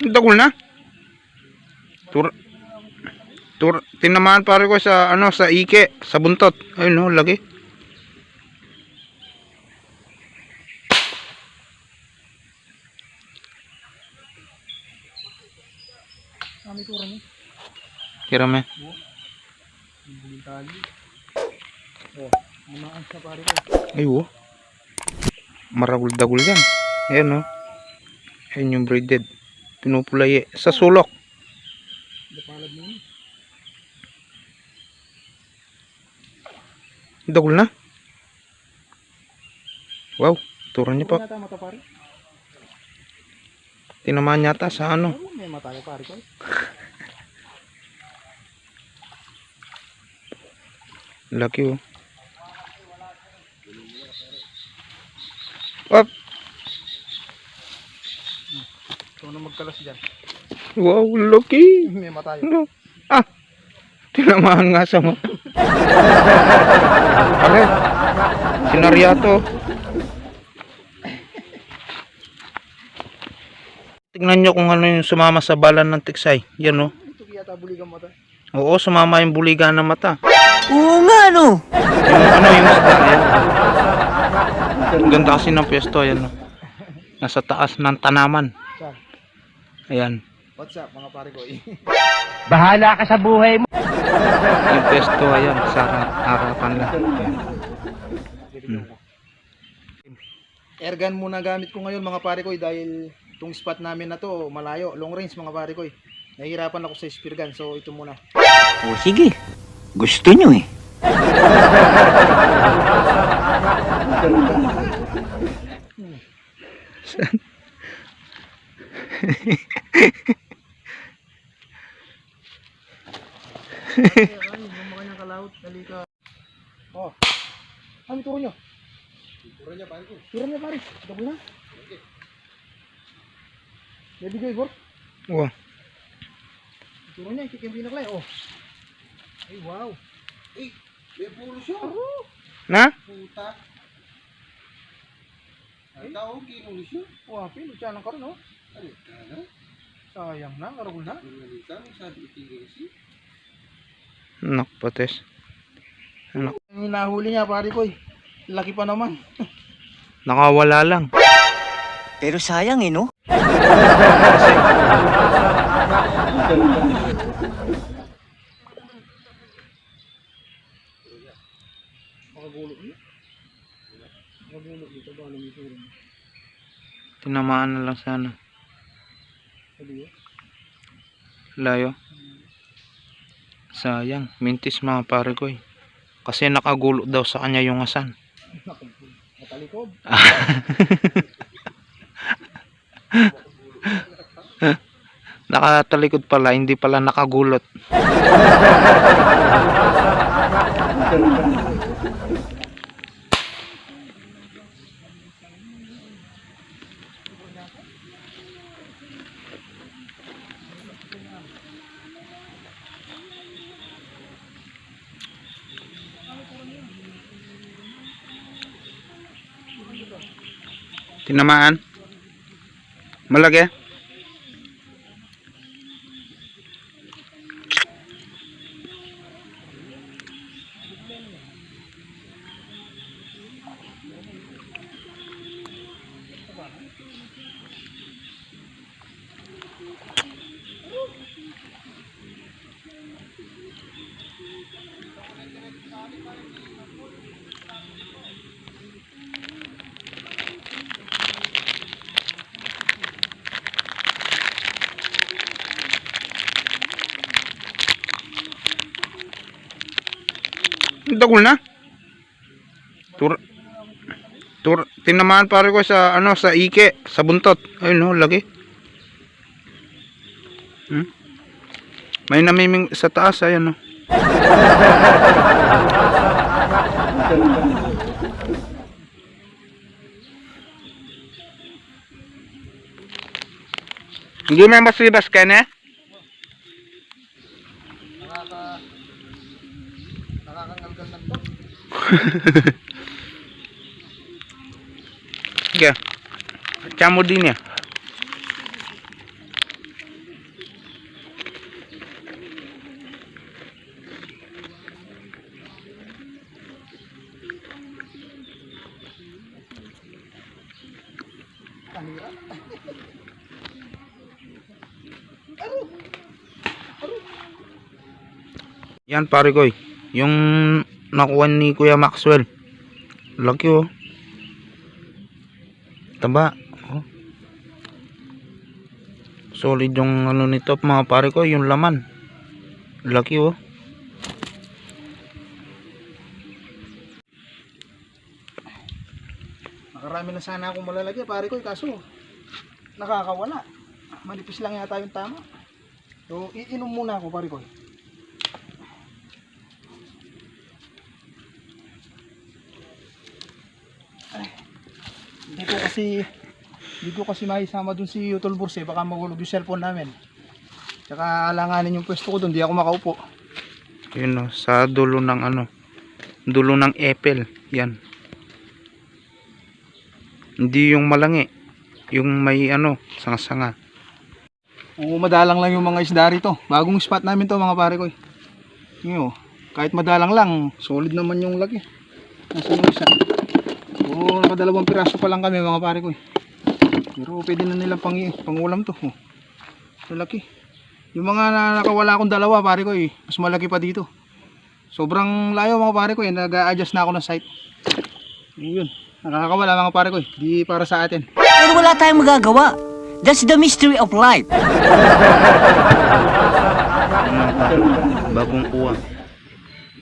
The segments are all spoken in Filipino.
Dagol na. Tinamaan pare ko sa ano, sa ike, sa buntot. Ayun no, lagi. Kami tura niya. Kirame. Hindi tali. Oh, mamaan sa pare ko. Ayo. Maragul-dagul yan. Ayan no. Ayan yung braided. Pinupulay sa sulok. Dapalad mo. Dagol na. Wow, turo niya pa. Mata pare. Tinamaan yata sa ano. May mata ka pare ko. Laki oh. Up. Ito na magkalas dyan. Wow, laki. May mata yun. Ano? Ah, tinamaan nga sa mo. Pare, sinaryato. Tingnan nyo kung ano yung sumama sa balan ng tiksay. Yan oh. Ito kaya buligang mata. Oo, sumama yung buliga ng mata. Oo nga no. Yung ano yung isda, yan. Ang ganda kasi ng pwesto, yan oh. Nasa taas ng tanaman. Saan? Ayan. What's up mga pare ko? Bahala ka sa buhay mo. Yung pwesto, ayan. Sa harapan lang. Airgun muna gamit ko ngayon mga pare ko dahil itong spot namin na to malayo, long range mga pare ko. Nahihirapan ako sa spear gun, so ito muna. O sige. Gusto nyo eh. Oh. Ano turo nyo? Turo niya pare ko. Turo niya pare. Double na. Okay. Ready go Igor? Wow. Turo niya, ikikim pinaklay. Oh. Ay wow. Eh, may pulo siya. Na? Puta. Ay, tao, kinulo siya. Wah, pilo siya ng karon, oh. Ay, kaya. Sayang na, karugol na. Nakpates. Ang hinahuli niya, pare ko. Laki pa naman. Nakawala lang. Pero sayang eh no. Makagulo niya. Makagulo dito ba alam ito rin. Tinamaan na lang sana. Sabi Layo. Sayang. Mintis mga pare ko eh. Kasi nakagulo daw sa kanya yung asan. matalikod. Nakatalikod pala, hindi pala nakagulot. Tinamaan. Malaki. Dagol na. Tinamaan pare ko sa ano, sa ike, sa buntot. Ayun no, lagi. May namiming sa taas, ayan no. Hindi may masibas ka na? Nakakangalgal ng to. Sige. Chamo din ya. Yan pare ko, yung nakuha ni Kuya Maxwell. Laki oh. Taba. Oh. Solid yung ano nito mga pare ko, yung laman. Laki oh. Nakarami na sana akong malalagyan pare ko, kaso nakakawala. Manipis lang yata yung tama. So iinom muna ako pare ko. Hindi ko kasi maisama dun si Utol Burse, baka mahulog yung cellphone namin. Tsaka alanganin yung pwesto ko dun, di ako makaupo. Yun oh, sa dulo ng ano, dulo ng epel. Yan. Hindi yung malangi, yung may ano, sanga-sanga. Oo, madalang lang yung mga isda rito. Bagong spot namin to mga pare ko. Yun, kahit madalang lang, solid naman yung laki. Nasa yung isa. Oo, nakadalawang piraso pa lang kami mga pare ko. Pero pwede na nilang pangulam to. Oh, so laki. Yung mga nakawala akong dalawa pare ko, mas malaki pa dito. Sobrang layo mga pare ko, nag-a-adjust na ako ng site. Yun, nakakawala mga pare ko, di para sa atin. Pero wala tayong magagawa. That's the mystery of life. Bagong kuha.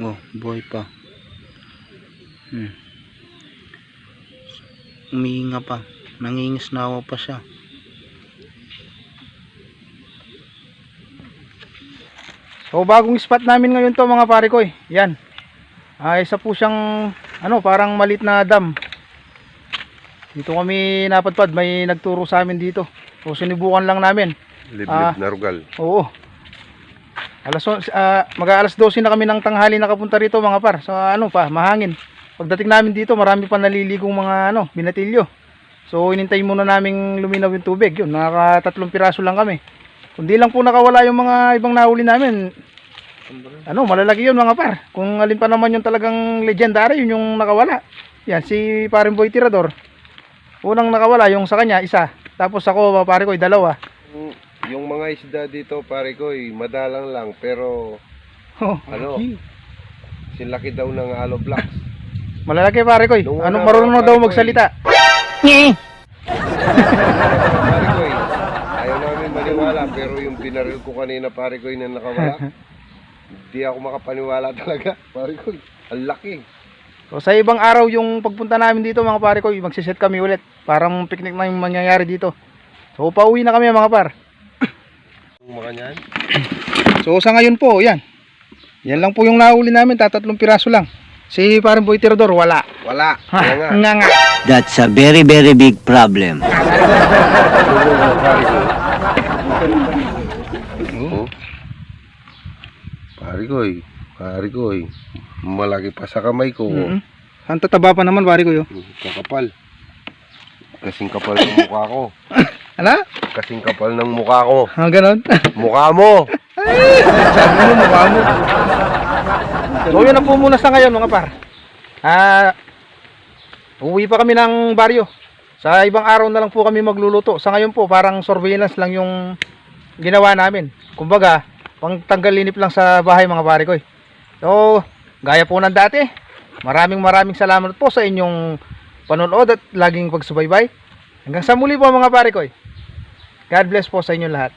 Oh, buhay pa. Umiinga pa. Nangingisnawa pa siya. So bagong spot namin ngayon to mga pare ko. Yan. Isa po siyang ano, parang malit na dam. Dito kami napadpad, may nagturo sa amin dito. So sinubukan lang namin. Liblib na rugal. Oo. Mag-aalas 12 na kami ng tanghali nakapunta rito mga par. So ano pa, mahangin. Pagdating namin dito, marami pa naliligong mga ano, binatilyo. So inintay muna naming luminaw yung tubig. Yun, nakaka-3 piraso lang kami. Kundi lang po nakawala yung mga ibang nahuli namin. Ano, malalaki yun mga par. Kung alin pa naman yung talagang legendary, yun yung nakawala. Yan, si paring Boy Tirador. Unang nakawala, yung sa kanya, isa. Tapos ako, pare ko, 2. Yung mga isda dito, pare ko, madalang lang. Pero, ano, sinlaki daw ng aloe blocks. Malalaki pare ko. Anong marunong na daw magsalita? Pare ko, ayaw namin maniwala. Pero yung binaril ko kanina, pare ko, na nakawala. Hindi ako makapaniwala talaga. Pare ko, ang laki. So sa ibang araw yung pagpunta namin dito mga pare ko, magsiset kami ulit. Parang picnic na yung mangyayari dito. So pauwi na kami mga par. Mga niyan. So sa ngayon po, yan. Yan lang po yung nahuli namin, 3 piraso lang. Si parang Boy Tirador, wala. Wala. Ha, nga. That's a very, very big problem. Pare ko, malaki pa sa kamay ko. Ang tataba pa naman pare ko yun. Kakapal. Kasing kapal ng mukha ko. Ano? Kasing kapal ng mukha ko. Ganon. Mukha mo! Sabi mo, mukha mo. So yun na po muna sa ngayon mga par. Uwi pa kami ng baryo. Sa ibang araw na lang po kami magluluto. Sa ngayon po parang surveillance lang yung ginawa namin. Kumbaga, pang tanggal linip lang sa bahay mga pare ko. So, gaya po ng dati. Maraming salamat po sa inyong panonood at laging pagsubaybay. Hanggang sa muli po mga pare ko. God bless po sa inyo lahat.